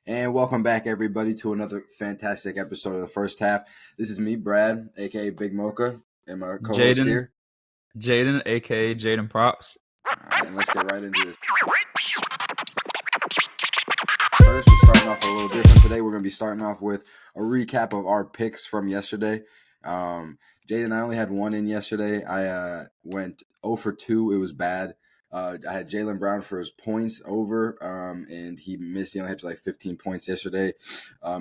And welcome back, everybody, to another fantastic episode of the first half. This is me, Brad, aka Big Mocha, and my co-host here. Jaden, aka Jaden Props. All right, and let's get right into this. First, we're starting off a little different today. We're going to be starting off with a recap of our picks from yesterday. Jaden, I only had one in yesterday. I went 0 for 2. It was bad. I had Jaylen Brown for his points over, and he missed. He only had like 15 points yesterday.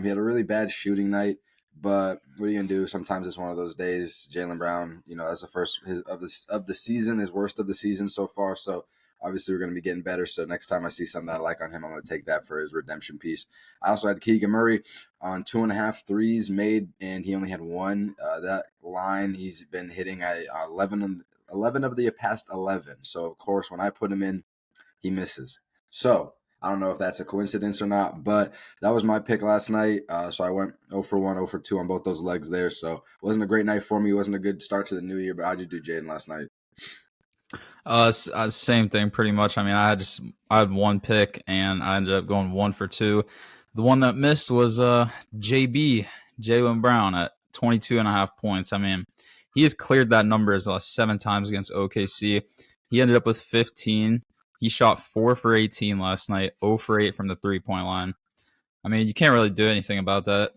He had a really bad shooting night, but what are you gonna do? Sometimes it's one of those days. Jaylen Brown, as the first of the season, his worst of the season so far. So obviously we're gonna be getting better. So next time I see something that I like on him, I'm gonna take that for his redemption piece. I also had Keegan Murray on 2.5 threes made, and he only had one. That line he's been hitting at 11 of the past 11. So, of course, when I put him in, he misses. So, I don't know if that's a coincidence or not, but that was my pick last night. So, I went 0 for 1, 0 for 2 on both those legs there. So, it wasn't a great night for me. It wasn't a good start to the new year, but how'd you do, Jaden, last night? Same thing pretty much. I mean, I had one pick, and I ended up going 1 for 2. The one that missed was Jaylen Brown at 22.5 points. I mean, he has cleared that number 7 times against OKC. He ended up with 15. He shot 4 for 18 last night, 0 for 8 from the three-point line. I mean, you can't really do anything about that.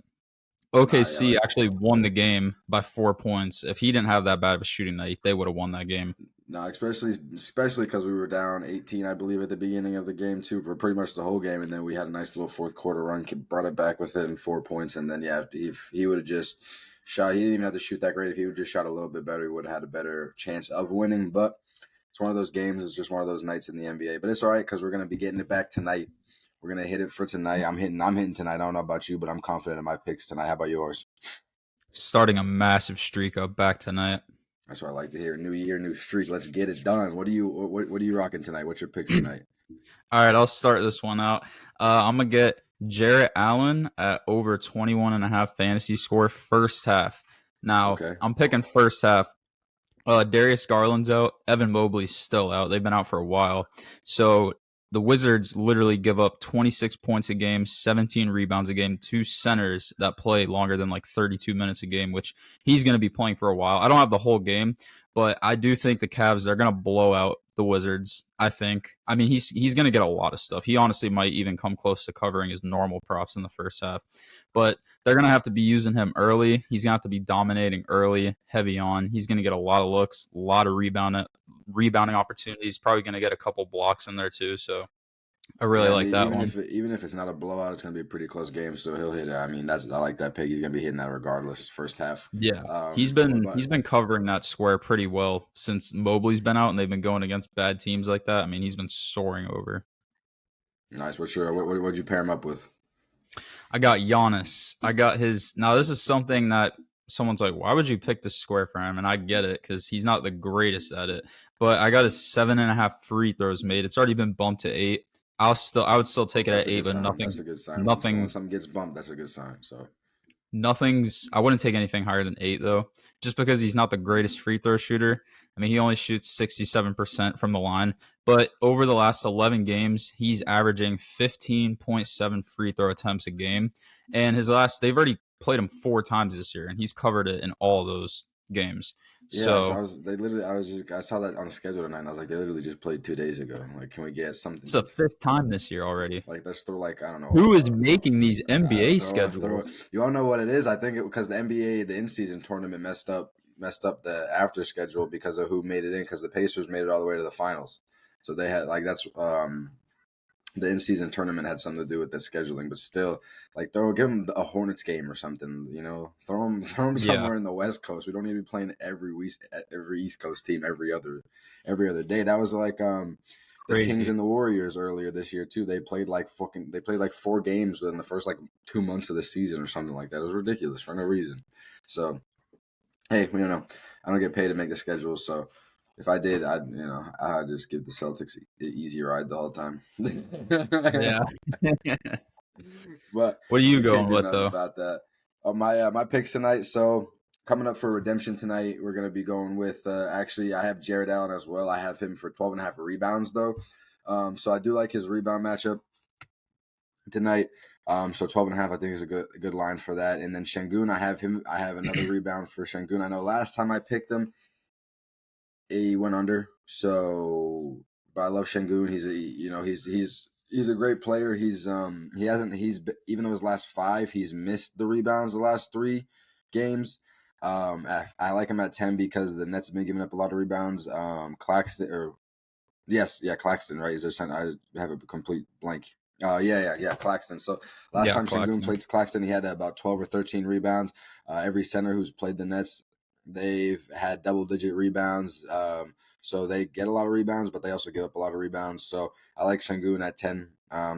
OKC actually won the game by 4 points. If he didn't have that bad of a shooting night, they would have won that game. No, especially because we were down 18, I believe, at the beginning of the game, too, for pretty much the whole game. And then we had a nice little fourth quarter run, brought it back within 4 points. And then, if he would have just shot, he didn't even have to shoot that great. If he would have just shot a little bit better, he would have had a better chance of winning. But it's one of those games. It's just one of those nights in the NBA. But it's all right because we're going to be getting it back tonight. We're going to hit it for tonight. I'm hitting tonight. I don't know about you, but I'm confident in my picks tonight. How about yours? Starting a massive streak up back tonight. That's what I like to hear. New year, new streak. Let's get it done. What are you rocking tonight? What's your picks tonight? All right, I'll start this one out. I'm going to get Jarrett Allen at over 21.5 fantasy score first half. Now, okay. I'm picking first half. Darius Garland's out. Evan Mobley's still out. They've been out for a while. So the Wizards literally give up 26 points a game, 17 rebounds a game, 2 centers that play longer than 32 minutes a game, which he's going to be playing for a while. I don't have the whole game, but I do think the Cavs, they're going to blow out the Wizards, I think. I mean, he's going to get a lot of stuff. He honestly might even come close to covering his normal props in the first half. But they're going to have to be using him early. He's going to have to be dominating early, heavy on. He's going to get a lot of looks, a lot of rebounding opportunities. Probably going to get a couple blocks in there too. So I really like that one. Even if it's not a blowout, it's going to be a pretty close game. So he'll hit it. I mean, I like that pick. He's going to be hitting that regardless. First half. Yeah, he's been covering that square pretty well since Mobley's been out, and they've been going against bad teams like that. I mean, he's been soaring over. Nice. What'd you pair him up with? I got Giannis. I got his. Now, this is something that someone's like, why would you pick this square for him? And I get it because he's not the greatest at it. But I got his 7.5 free throws made. It's already been bumped to 8. I would still take it at 8, but nothing. That's a good sign. When something gets bumped, that's a good sign. So I wouldn't take anything higher than 8 though, just because he's not the greatest free throw shooter. I mean, he only shoots 67% from the line, but over the last 11 games, he's averaging 15.7 free throw attempts a game. And they've already played him 4 times this year, and he's covered it in all those games. Yeah, so I saw that on the schedule tonight, and I was like, they literally just played 2 days ago. Like, can we get something? It's the 5th time this year already. Let's throw I don't know. Who is making these NBA schedules? You all know what it is? I think because the NBA, the in-season tournament messed up the after schedule because of who made it in, because the Pacers made it all the way to the finals. So they had the in-season tournament had something to do with the scheduling, but still, give them a Hornets game or something, throw them somewhere in the West Coast. We don't need to be playing every East Coast team every other day. That was the Kings and the Warriors earlier this year too. They played 4 games within the first 2 months of the season or something like that. It was ridiculous for no reason. So, hey, I don't get paid to make the schedule, so if I did, I'd just give the Celtics an easy ride the whole time. Yeah. But what are you going with though? About that. My picks tonight. So coming up for redemption tonight, we're gonna be going with. Actually, I have Jarrett Allen as well. I have him for 12.5 rebounds though. So I do like his rebound matchup. tonight. So 12.5, I think, is a good line for that. And then Şengün, I have another rebound for Şengün. I know last time I picked him, he went under. So, but I love Şengün. He's a great player. Even though his last 5, he's missed the rebounds the last 3 games. I like him at 10 because the Nets have been giving up a lot of rebounds. Claxton or Yes, yeah, Claxton, right? Is there something I have a complete blank? Yeah, Claxton. So last time Şengün Claxton. played Claxton, he had about 12 or 13 rebounds. Every center who's played the Nets, they've had double-digit rebounds. So they get a lot of rebounds, but they also give up a lot of rebounds. So I like Şengün at 10.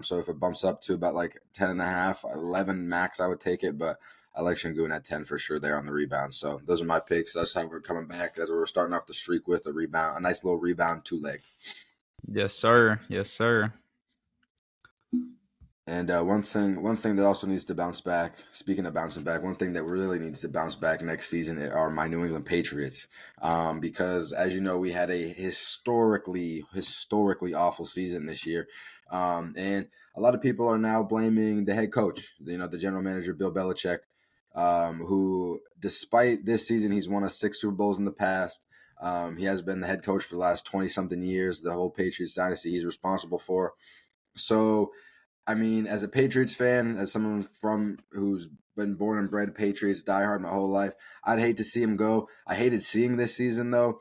So if it bumps up to about like 10.5, 11 max, I would take it. But I like Şengün at 10 for sure there on the rebound. So those are my picks. That's how we're coming back. That's what we're starting off the streak with, a nice little rebound 2-leg. Yes, sir. Yes, sir. And one thing that also needs to bounce back. Speaking of bouncing back, one thing that really needs to bounce back next season are my New England Patriots, because as you know, we had a historically awful season this year, and a lot of people are now blaming the head coach, the general manager Bill Belichick, who, despite this season, he's won 6 Super Bowls in the past. He has been the head coach for the last 20-something years. The whole Patriots dynasty he's responsible for. So, I mean, as a Patriots fan, as someone who's been born and bred Patriots diehard my whole life, I'd hate to see him go. I hated seeing this season, though,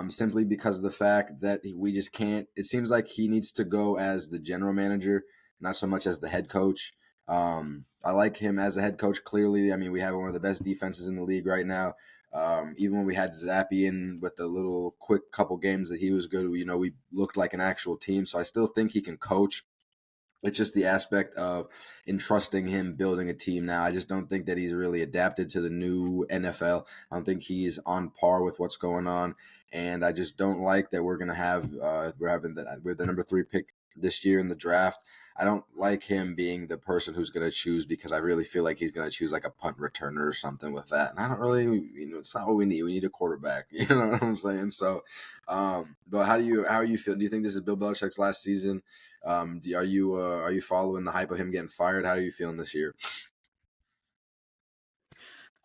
simply because of the fact that we just can't. It seems like he needs to go as the general manager, not so much as the head coach. I like him as a head coach, clearly. I mean, we have one of the best defenses in the league right now. Even when we had Zappy in with the little quick couple games that he was good, we looked like an actual team. So I still think he can coach. It's just the aspect of entrusting him building a team now. I just don't think that he's really adapted to the new NFL. I don't think he's on par with what's going on, and I just don't like that we're the number 3 pick this year in the draft. I don't like him being the person who's going to choose, because I really feel like he's going to choose like a punt returner or something with that. And I don't really, it's not what we need. We need a quarterback. You know what I'm saying? So, but how are you feel? Do you think this is Bill Belichick's last season? Are you following the hype of him getting fired? How are you feeling this year?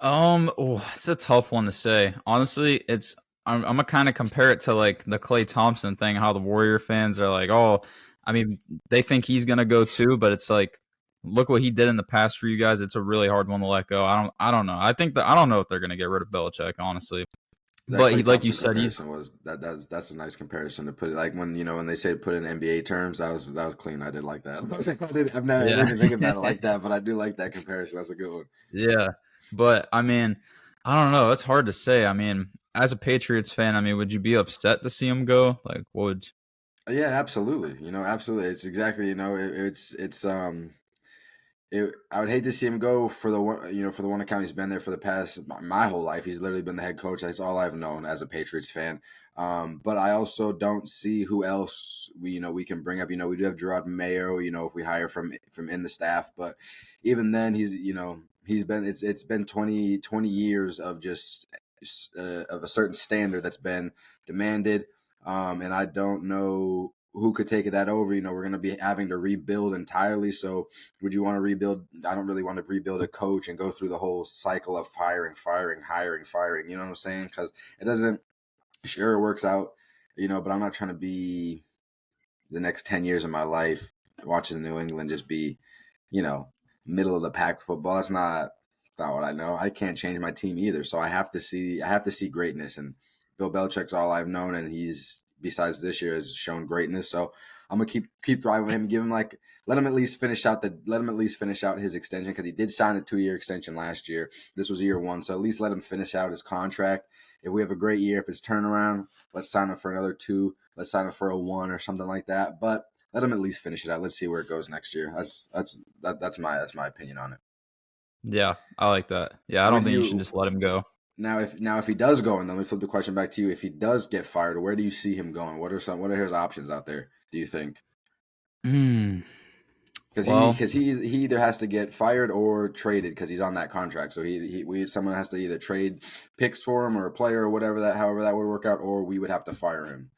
It's a tough one to say. Honestly, I'm gonna kind of compare it to like the Klay Thompson thing, how the Warrior fans are like, oh, I mean, they think he's gonna go too, but it's like, look what he did in the past for you guys. It's a really hard one to let go. I don't know. I don't know if they're gonna get rid of Belichick, honestly. That But Klay like you Thompson said, that's a nice comparison to put it. Like when they say put in NBA terms, that was clean. I did like that. I didn't even think about it like that, but I do like that comparison. That's a good one. Yeah, but I mean, I don't know. It's hard to say. I mean, as a Patriots fan, I mean, would you be upset to see him go? Like, what would? Yeah, absolutely. Absolutely. It's exactly. I would hate to see him go for the one account he's been there for the past my whole life. He's literally been the head coach. That's all I've known as a Patriots fan. But I also don't see who else we can bring up. We do have Gerard Mayo. If we hire from in the staff, but even then, it's been 20 years of just of a certain standard that's been demanded. And I don't know who could take that over. We're going to be having to rebuild entirely. So would you want to rebuild? I don't really want to rebuild a coach and go through the whole cycle of hiring. You know what I'm saying? Because it doesn't, sure, it works out, but I'm not trying to be the next 10 years of my life watching New England just be, middle of the pack football. That's not what I know. I can't change my team either. So I have to see greatness, and Bill Belichick's all I've known, and he's, besides this year, has shown greatness. So I'm gonna keep driving him, give him let him at least finish out his extension, because he did sign a 2-year extension last year. This was year 1, so at least let him finish out his contract. If we have a great year, if it's turnaround, let's sign him for another 2. Let's sign him for a 1 or something like that. But let him at least finish it out. Let's see where it goes next year. That's my opinion on it. Yeah, I like that. Yeah, I don't think you should just let him go. Now, if he does go, and then we flip the question back to you, if he does get fired, where do you see him going? What are his options out there, do you think? Because he either has to get fired or traded, because he's on that contract. So someone has to either trade picks for him or a player or however that would work out, or we would have to fire him.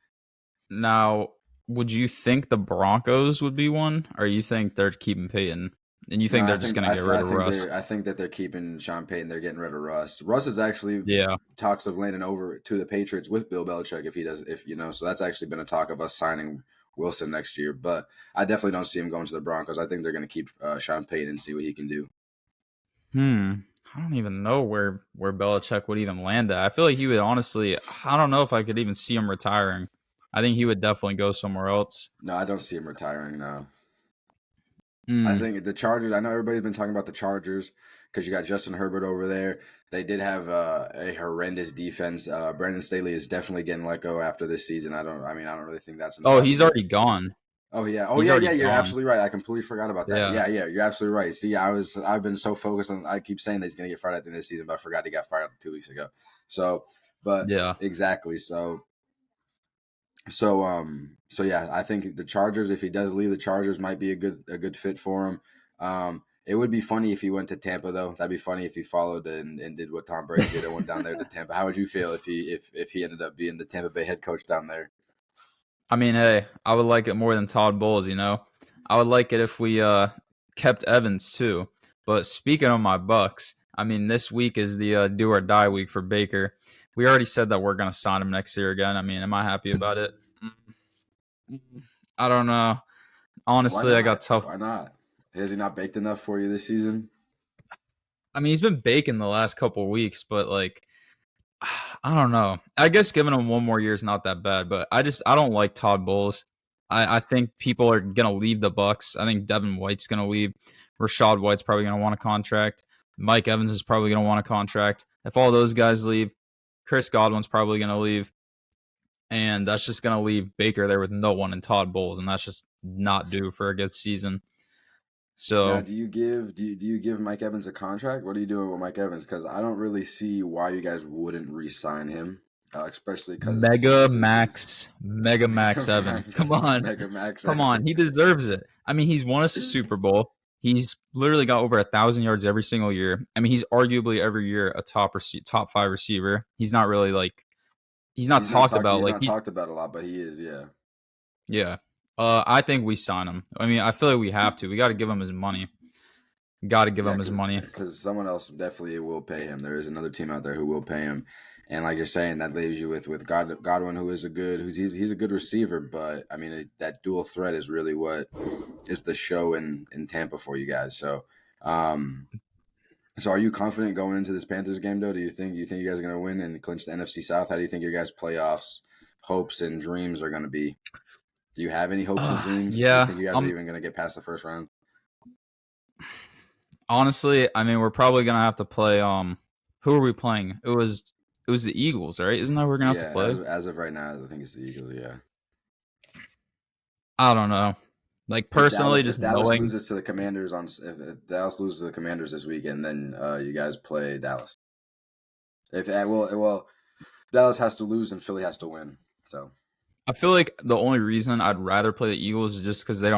Now, would you think the Broncos would be one, or you think they're keeping Peyton, and you No, think they're just going to get rid of Russ? I think that they're keeping Sean Payton. They're getting rid of Russ. Russ is actually Yeah. talks of landing over to the Patriots with Bill Belichick if you know. So that's actually been a talk of us signing Wilson next year. But I definitely don't see him going to the Broncos. I think they're going to keep Sean Payton and see what he can do. I don't even know where Belichick would even land at. I feel like he would honestly. I don't know if I could even see him retiring. I think he would definitely go somewhere else. No, I don't see him retiring now. I think the Chargers. I know everybody's been talking about the Chargers because you got Justin Herbert over there. They did have a horrendous defense. Brandon Staley is definitely getting let go after this season. I don't really think that's. Oh, he's already gone. Oh yeah. Yeah. You're absolutely right. I completely forgot about that. Yeah. Yeah. You're absolutely right. See, I've been so focused on. I keep saying that he's gonna get fired at the end of the season, but I forgot he got fired 2 weeks ago. So, but Yeah, exactly. So yeah, I think the Chargers, if he does leave, the Chargers might be a good fit for him. It would be funny if he went to Tampa, though. That'd be funny if he followed and did what Tom Brady did and went down there to Tampa. How would you feel if he ended up being the Tampa Bay head coach down there? I mean, hey, I would like it more than Todd Bowles. I would like it if we kept Evans too. But speaking of my Bucs, I mean, this week is the do or die week for Baker. We already said that we're going to sign him next year again. I mean, am I happy about it? I don't know. Honestly, I got tough. Why not? Has he not baked enough for you this season? I mean, he's been baking the last couple of weeks, but like, I don't know. I guess giving him one more year is not that bad, but I don't like Todd Bowles. I think people are gonna leave the Bucs. I think Devin White's gonna leave. Rashad White's probably gonna want a contract. Mike Evans is probably gonna want a contract. If all those guys leave, Chris Godwin's probably gonna leave, and that's just gonna leave Baker there with no one and Todd Bowles, and that's just not due for a good season. So now, do you give Mike Evans a contract? What are you doing with Mike Evans? Because I don't really see why you guys wouldn't re-sign him, especially because Mega Max Evans. Come on. Mega Max. Come on. He deserves it. I mean, he's won us a Super Bowl. He's literally got over 1,000 yards every single year. I mean, he's arguably every year a top 5 receiver. He's not really like he's not talked about a lot, but he is. Yeah. Yeah. I think we sign him. I mean, I feel like we have to. We got to give him his money. Got to give him his money because someone else definitely will pay him. There is another team out there who will pay him. And like you're saying, that leaves you with Godwin, who is he's a good receiver, but I mean that dual threat is really what is the show in Tampa for you guys. So, so are you confident going into this Panthers game though? Do you think you guys are going to win and clinch the NFC South? How do you think your guys' playoffs hopes and dreams are going to be? Do you have any hopes and dreams? Yeah, do you think you guys are even going to get past the first round? Honestly, I mean we're probably going to have to play. Who are we playing? It was the Eagles, right? Isn't that who we're gonna have to play? As of right now, I think it's the Eagles. Yeah. I don't know. Like personally, if Dallas loses to the Commanders if Dallas loses to the Commanders this weekend, then you guys play Dallas. Dallas has to lose and Philly has to win. So I feel like the only reason I'd rather play the Eagles is just because they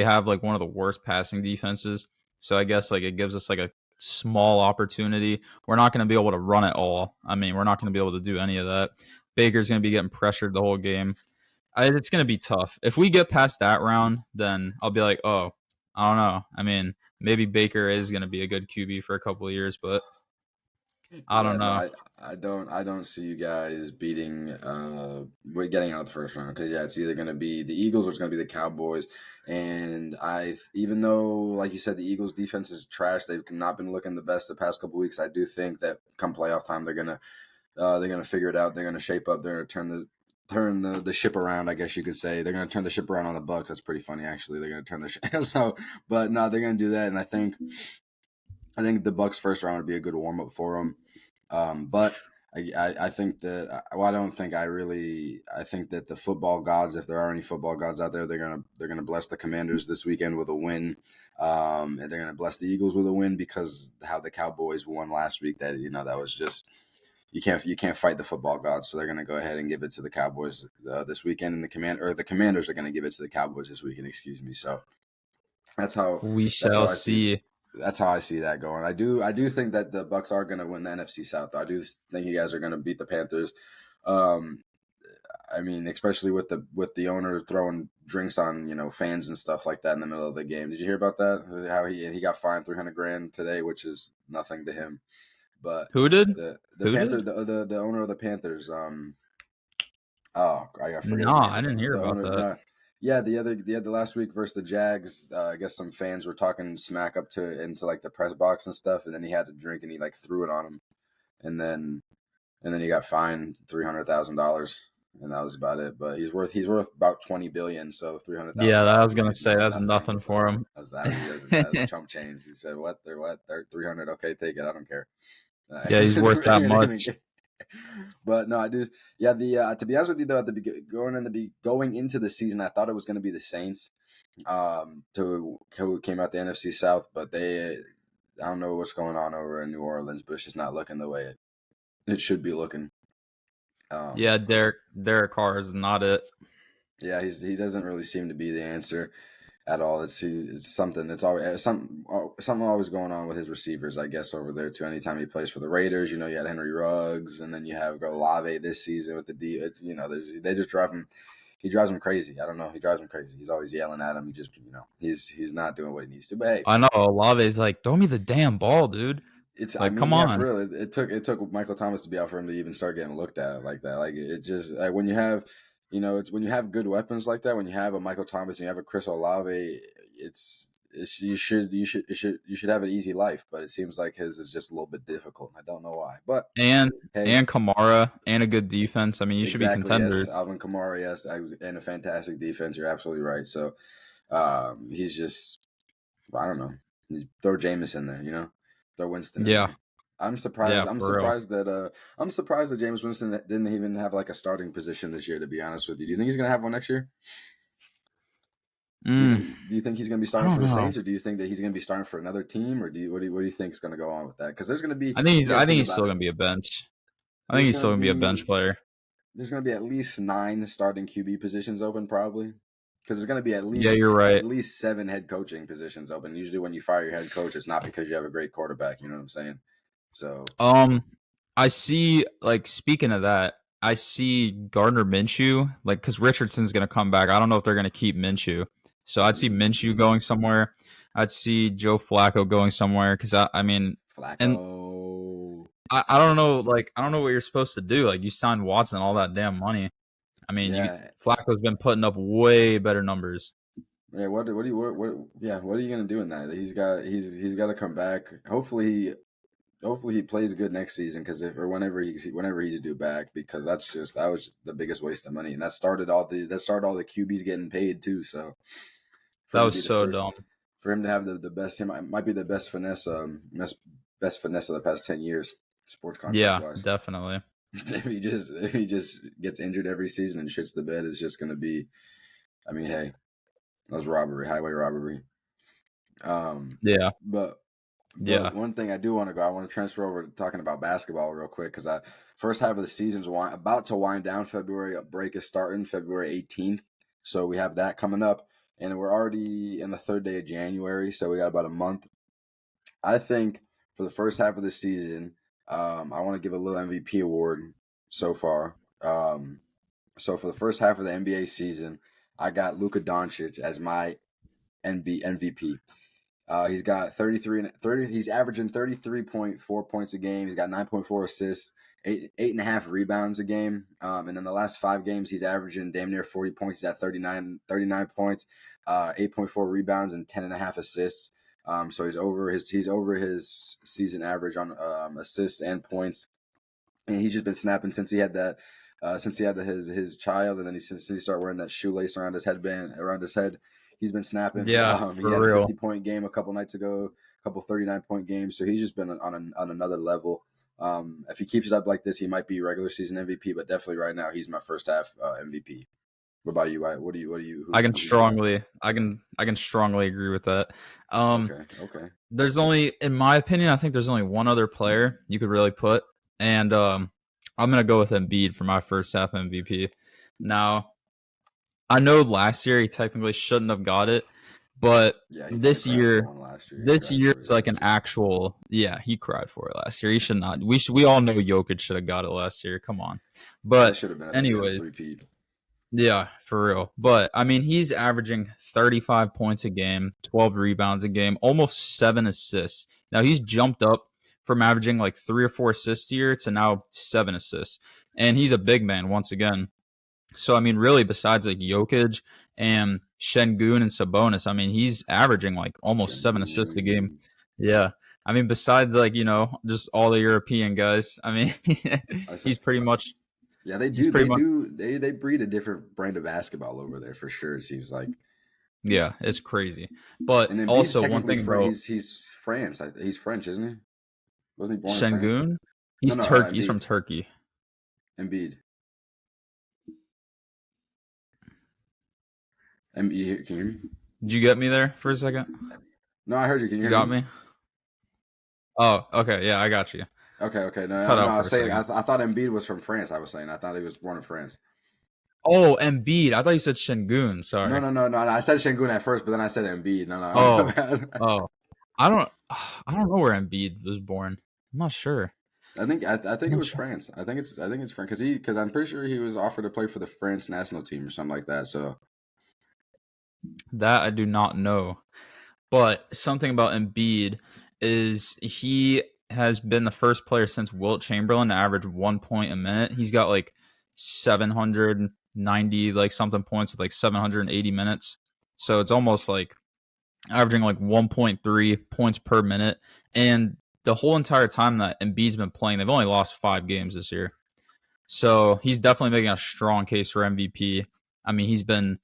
have like one of the worst passing defenses. So I guess like it gives us like a small opportunity. We're not going to be able to run it all. I mean, we're not going to be able to do any of that. Baker's going to be getting pressured the whole game. It's going to be tough. If we get past that round, then I'll be like, oh, I don't know. I mean, maybe Baker is going to be a good QB for a couple of years, but I don't know. I don't see you guys beating we're getting out of the first round because it's either going to be the Eagles or it's going to be the Cowboys. And even though, like you said, the Eagles defense is trash, they've not been looking the best the past couple of weeks. I do think that come playoff time they're gonna figure it out. They're gonna shape up. They're gonna turn the ship around, I guess you could say. They're gonna turn the ship around on the Bucs. That's pretty funny, actually. They're gonna turn the ship. But no, they're gonna do that. And I think the Bucs first round would be a good warm up for them. But I think that I think that the football gods, if there are any football gods out there, they're gonna bless the Commanders this weekend with a win. And they're gonna bless the Eagles with a win because how the Cowboys won last week. That that was just you can't fight the football gods. So they're gonna go ahead and give it to the Cowboys this weekend, and the Commanders are gonna give it to the Cowboys this weekend. Excuse me. So that's how we shall see. That's how I see that going. I do think that the Bucs are going to win the NFC South. I do think you guys are going to beat the Panthers. I mean, especially with the owner throwing drinks on fans and stuff like that in the middle of the game. Did you hear about that? How he got fined $300,000 today, which is nothing to him. But who did? The Panther the owner of the Panthers. I forget No, his name. I didn't hear about that. Yeah, the last week versus the Jags. I guess some fans were talking smack into like the press box and stuff, and then he had to drink and he like threw it on him, and then he got fined $300,000, and that was about it. But he's worth about $20 billion, so $300,000. Yeah, I was gonna say that's nothing for him. That's chump change. He said, "What? They're 300. Okay, take it. I don't care." Yeah, he's worth that much. But no, I do. Yeah, to be honest with you though, going into the season, I thought it was going to be the Saints, who came out the NFC South, but I don't know what's going on over in New Orleans, but it's just not looking the way it should be looking. Yeah, Derek Carr is not it. Yeah, he doesn't really seem to be the answer at all. It's something. It's always something always going on with his receivers, I guess, over there too. Anytime he plays for the Raiders, you had Henry Ruggs, and then you have Olave this season with the D. They just drive him. He drives him crazy. I don't know. He drives him crazy. He's always yelling at him. He just, he's not doing what he needs to. But hey, I know Olave's like, throw me the damn ball, dude. It's like, come on. For real, it took Michael Thomas to be out for him to even start getting looked at like that. Like it just when you have. When you have good weapons like that, when you have a Michael Thomas and you have a Chris Olave, you should have an easy life. But it seems like his is just a little bit difficult. I don't know why. But and Kamara and a good defense. I mean, you should be contenders. Yes, Alvin Kamara, yes, and a fantastic defense. You're absolutely right. So he's just, I don't know. Throw Jameis in there, throw Winston in there. I'm surprised. Yeah, I'm surprised that Jameis Winston didn't even have like a starting position this year. To be honest with you, do you think he's going to have one next year? Do you think he's going to be starting for the Saints, or do you think that he's going to be starting for another team, or what do you think is going to go on with that? Because there's going to be. I think he's still going to be a bench. I think he's still going to be a bench player. There's going to be at least 9 starting QB positions open, probably. Because there's going to be at least you're right. At least 7 head coaching positions open. Usually, when you fire your head coach, it's not because you have a great quarterback. You know what I'm saying? So I see, like, speaking of that, I see Gardner Minshew, like, because Richardson's going to come back. I don't know if they're going to keep Minshew. So I'd see Minshew going somewhere. I'd see Joe Flacco going somewhere because, I mean, Flacco. And I don't know, like, I don't know what you're supposed to do. Like, you signed Watson all that damn money. I mean, Flacco's been putting up way better numbers. Yeah, what are you going to do in that? He's got to come back. Hopefully he plays good next season whenever he's due back, because that was the biggest waste of money, and that started all the QBs getting paid too. So that was so dumb for him to have the best. Might be the best finesse of the past 10 years, sports contract wise. Yeah, definitely. If he just gets injured every season and shits the bed, it's just going to be. I mean, hey, that was highway robbery. Yeah, but. Yeah. One thing I do want to go, I want to transfer over to talking about basketball real quick, because first half of the season's about to wind down. February break is starting February 18th, so we have that coming up, and we're already in the 3rd day of January, so we got about a month. I think for the first half of the season, I want to give a little MVP award so far. So for the first half of the NBA season, I got Luka Doncic as my MVP. He's got 33. He's averaging 33.4 points a game. He's got 9.4 assists, 8.5 rebounds a game. And then the last 5 games, he's averaging damn near 40 points. He's at 39 points, 8.4 rebounds, and 10.5 assists. So he's over his season average on assists and points. And he's just been snapping since he had that. Since he had his child, and then since he started wearing that shoelace around his head. He's been snapping. Yeah, he had a 50-point game a couple nights ago, a couple 39-point games. So he's just been on another level. If he keeps it up like this, he might be regular season MVP, but definitely right now he's my first half MVP. What about you? What do you? I can strongly agree with that. Okay. There's only, in my opinion, I think there's only one other player you could really put, and I'm gonna go with Embiid for my first half MVP. Now, I know last year he technically shouldn't have got it, but this year it's like an actual. Yeah, he cried for it last year. He should not. We all know Jokic should have got it last year. Come on, but anyways, Yeah, for real. But I mean, he's averaging 35 points a game, 12 rebounds a game, almost 7 assists. Now he's jumped up from averaging like 3 or 4 assists a year to now 7 assists. And he's a big man once again. So I mean, really, besides like Jokic and Şengün and Sabonis, I mean, he's averaging like almost 7 assists a game. Yeah. I mean, besides like, just all the European guys, I mean, he's pretty much yeah, they he's do. pretty They much do. They breed a different brand of basketball over there for sure. It seems like. Yeah, it's crazy. But And Embiid's also one technically thing about he's France. He's French, isn't he? Wasn't he born in France? Şengün, No, he's no, Turkey. He's Embiid. from Turkey. Embiid. Can you hear me? Did you get me there for a second? No, I heard you. Can you You hear got me? me? Oh, okay. Yeah, I got you. Okay. No, Cut no, out I for was a saying second. I thought Embiid was from France. I was saying I thought he was born in France. Oh, Embiid. I thought you said Şengün. Sorry. No. I said Şengün at first, but then I said Embiid. No, Oh, my bad. oh. I don't. I don't know where Embiid was born. I'm not sure. I think it I'm was try- France. I think it's France because I'm pretty sure he was offered to play for the France national team or something like that. So that I do not know. But something about Embiid is he has been the first player since Wilt Chamberlain to average 1 point a minute. He's got like 790 like something points with like 780 minutes. So it's almost like averaging like 1.3 points per minute. And the whole entire time that Embiid's been playing, they've only lost 5 games this year. So he's definitely making a strong case for MVP. I mean, he's been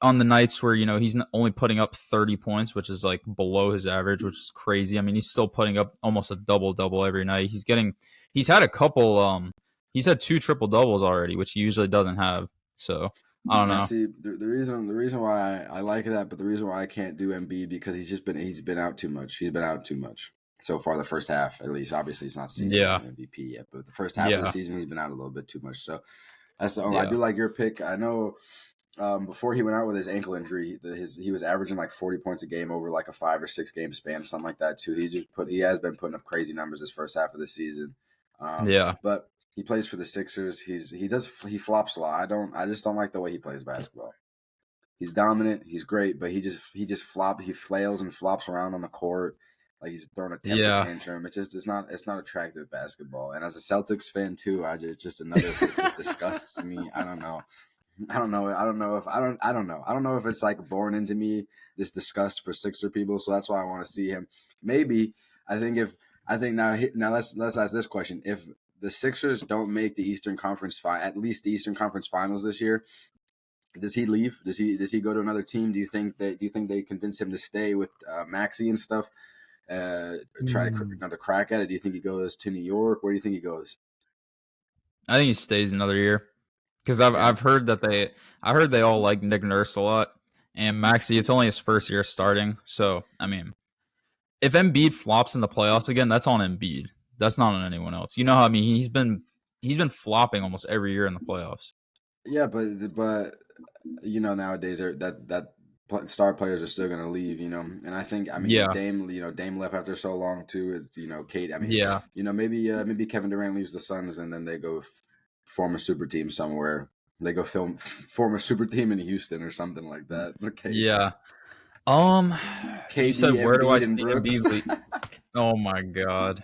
on the nights where he's only putting up 30 points, which is like below his average, which is crazy. I mean, he's still putting up almost a double every night. He's had a couple he's had 2 triple doubles already, which he usually doesn't have. So I don't yeah, know. see the reason why I like that, but the reason why I can't do Embiid because he's been out too much. He's been out too much so far. The first half, at least, obviously, it's not season Yeah, MVP yet, but the first half of the yeah, season, he's been out a little bit too much. So that's the only. I yeah, do like your pick. I know. Before he went out with his ankle injury, he was averaging like 40 points a game over like a 5 or 6 game span, something like that too. He has been putting up crazy numbers this first half of the season. yeah, But he plays for the Sixers. He flops a lot. I just don't like the way he plays basketball. He's dominant. He's great, but he flails and flops around on the court like he's throwing a temper yeah, tantrum. It's not attractive basketball. And as a Celtics fan too, it's just another it just disgusts me. I don't know. I don't know. I don't know if it's like born into me this disgust for Sixer people. So that's why I want to see him. Maybe I think now let's ask this question: if the Sixers don't make the Eastern Conference at least the Eastern Conference Finals this year, does he leave? Does he go to another team? Do you think they convince him to stay with Maxey and stuff? Try another crack at it. Do you think he goes to New York? Where do you think he goes? I think he stays another year because Yeah. I've heard I heard they all like Nick Nurse a lot, and Maxey. It's only his first year starting, so I mean, if Embiid flops in the playoffs again, that's on Embiid. That's not on anyone else. You know how I mean he's been flopping almost every year in the playoffs. Yeah, but nowadays that star players are still going to leave, and I think Yeah, Dame left after so long too. Kate. I mean, yeah, maybe Kevin Durant leaves the Suns and then they go form a super team somewhere. They go form a super team in Houston or something like that. Okay, yeah. You KD, said where do I Embiid, and see Brooks. Embiid? Oh my god,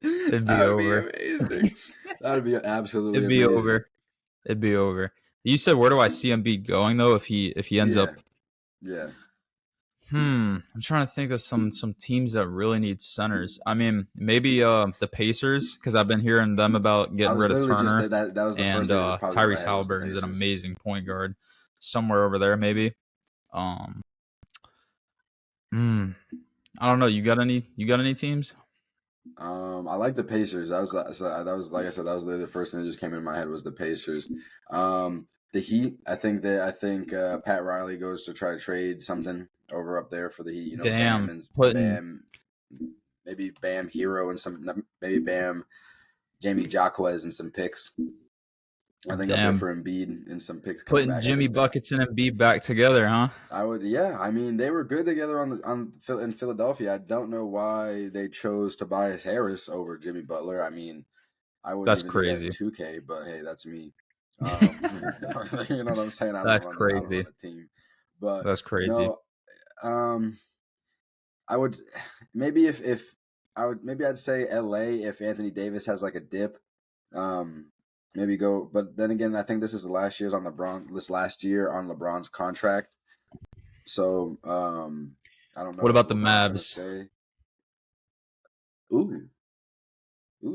it'd be That would be over. amazing. That would be absolutely It'd be amazing. over. It'd be over. You said where do I see Embiid going though if he ends Yeah, up yeah. I'm trying to think of some teams that really need centers. I mean, maybe the Pacers because I've been hearing them about I getting was rid of literally just Turner that was the and first thing that just popped into my Tyrese head was the Halliburton's an Pacers. amazing point guard somewhere over there maybe. Um, hmm, I don't know. You got any teams? I like the Pacers. That was like I said, that was literally the first thing that just came into my head was the Pacers. The Heat. I think Pat Riley goes to try to trade something over up there for the Heat. Bam Damn, and putting Bam, maybe Bam Hero and maybe Bam Jamie Jaquez and some picks. I think up there damn for Embiid and some picks coming putting back. I Jimmy think that buckets and Embiid back together, huh? I would, yeah. I mean, they were good together in Philadelphia. I don't know why they chose Tobias Harris over Jimmy Butler. I mean, I wouldn't That's even do that in crazy. 2K, but hey, that's me. You know what I'm saying? That's I don't crazy. run a team, but That's crazy. no. I would maybe if I would maybe I'd say LA if Anthony Davis has like a dip. Maybe go, but then again, I think this is the last year's on LeBron. This last year on LeBron's contract, so I don't What know if about the LeBron's gonna Mavs? stay. Ooh,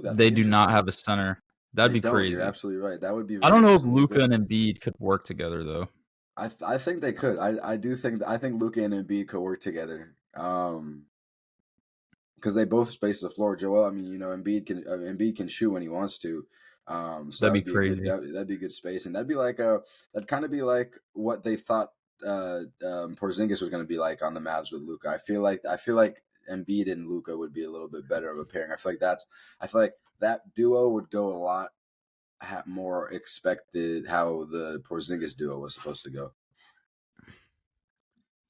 that'd They be do not interesting. have a center. That'd They be don't. You're crazy. absolutely right. That would be I very don't know if interesting. Luca Luca. and Embiid could work together though. I think they could. I do think I think Luca and Embiid could work together. Because they both space the floor. Joel, I mean, you know, Embiid can shoot when he wants to. So That'd that be would be a good crazy. that'd be a good space, and that'd be like that'd kind of be like what they thought Porzingis was going to be like on the Mavs with Luca. I feel like Embiid and Luca would be a little bit better of a pairing. I feel like that duo would go a lot more expected how the Porzingis duo was supposed to go.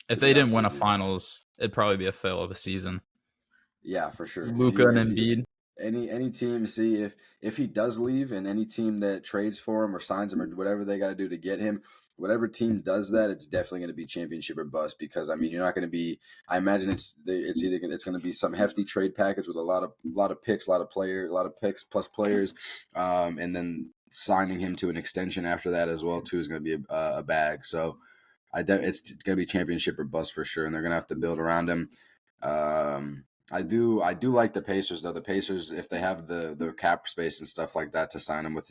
If To they be didn't honest win a with you. finals, it'd probably be a fail of a season. Yeah, for sure. Luca and If you Embiid. any team see if he does leave and any team that trades for him or signs him or whatever they got to do to get him, whatever team does that, it's definitely going to be championship or bust because I mean you're not going to be. I imagine it's either it's going to be some hefty trade package with a lot of picks, a lot of picks plus players, and then signing him to an extension after that as well too is going to be a bag. So it's going to be championship or bust for sure, and they're going to have to build around him. I do like the Pacers though. The Pacers, if they have the cap space and stuff like that to sign him with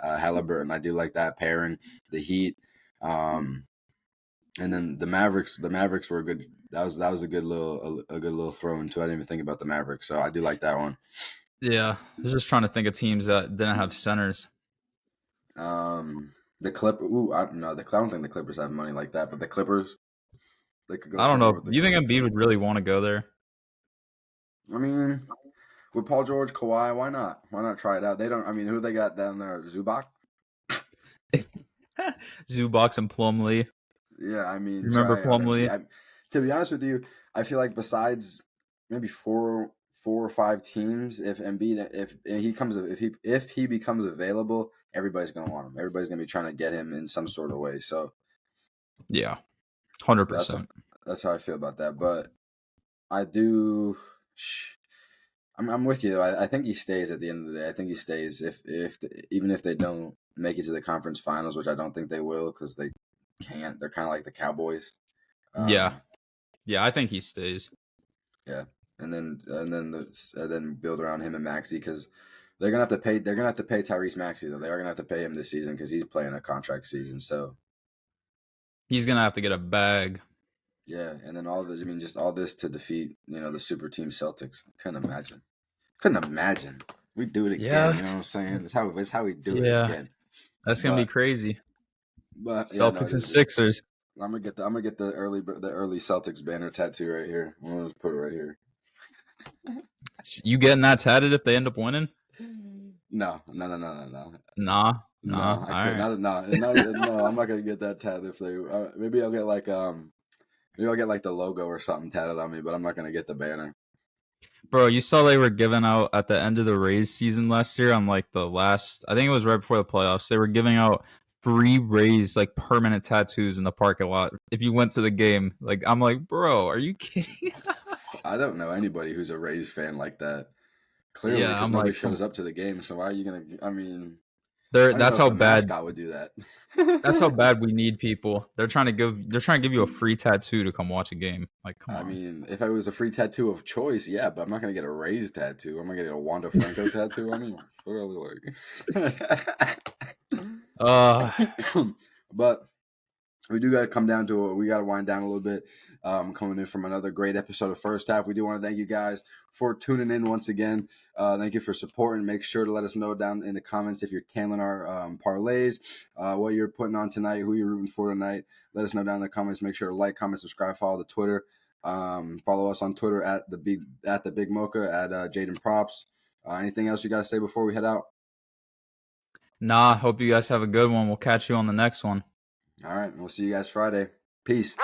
Halliburton, I do like that pairing. The Heat, and then the Mavericks. The Mavericks were a good. That was a good little throw into. I didn't even think about the Mavericks, so I do like that one. Yeah, I was just trying to think of teams that didn't have centers. The Clip. Ooh, I don't think the Clippers have money like that, but the Clippers, they could go I don't somewhere know. with the Do you think Clippers. Embiid would really want to go there? I mean, with Paul George, Kawhi, why not? Why not try it out? They don't. I mean, who they got down there? Zubac. Zubox and Plumlee. Yeah, I mean, Remember try out Plumlee? Embiid. To be honest with you, I feel like besides maybe four or five teams, if Embiid if he becomes available, everybody's gonna want him. Everybody's gonna be trying to get him in some sort of way. So Yeah, that's 100%. that's how I feel about that. But I do. I'm with you. I think he stays at the end of the day. I think he stays even if they don't make it to the conference finals, which I don't think they will because they can't. They're kind of like the Cowboys. Yeah, Um, yeah, I think he stays. yeah, and then build around him and Maxey because they're gonna have to pay. They're gonna have to pay Tyrese Maxey though. They are gonna have to pay him this season because he's playing a contract season. So He's gonna have to get a bag. yeah, and then just all this to defeat the super team Celtics. Couldn't imagine. Couldn't imagine. We do it again. Yeah, You know what I'm saying? It's how we do it yeah, again. that's gonna be But crazy. yeah, no, Celtics it and is. Sixers. I'm gonna get the early Celtics banner tattoo right here. I'm gonna put it right here. You getting that tatted if they end up winning? No. Nah, nah. No, I All could right, not. No. I'm not gonna get that tatted. If they maybe I'll get like the logo or something tatted on me, but I'm not gonna get the banner. bro. You saw they were giving out at the end of the Rays season last year on like the last. I think it was right before the playoffs. They were giving out free Rays like permanent tattoos in the parking lot if you went to the game. Like I'm like, bro, are you kidding? I don't know anybody who's a Rays fan like that. Clearly, Yeah, because I'm nobody like, come shows up to the game. So why are you gonna? I mean, There, I don't even that's know if how the bad. mascot would do that. That's how bad we need people. They're trying to give you a free tattoo to come watch a game. Like, come I on. mean, if I was a free tattoo of choice, yeah, but I'm not gonna get a Rays tattoo. I'm gonna get a Wanda Franco tattoo on me. Really Uh, like. But we do got to come down to it. We got to wind down a little bit. Coming in from another great episode of First Half. We do want to thank you guys for tuning in once again. Thank you for supporting. Make sure to let us know down in the comments if you're tailing our parlays, what you're putting on tonight, who you're rooting for tonight. Let us know down in the comments. Make sure to like, comment, subscribe, follow the Twitter. Follow us on Twitter at the Big Mocha at Jaden Props. Anything else you got to say before we head out? nah. Hope you guys have a good one. We'll catch you on the next one. All right. We'll see you guys Friday. Peace.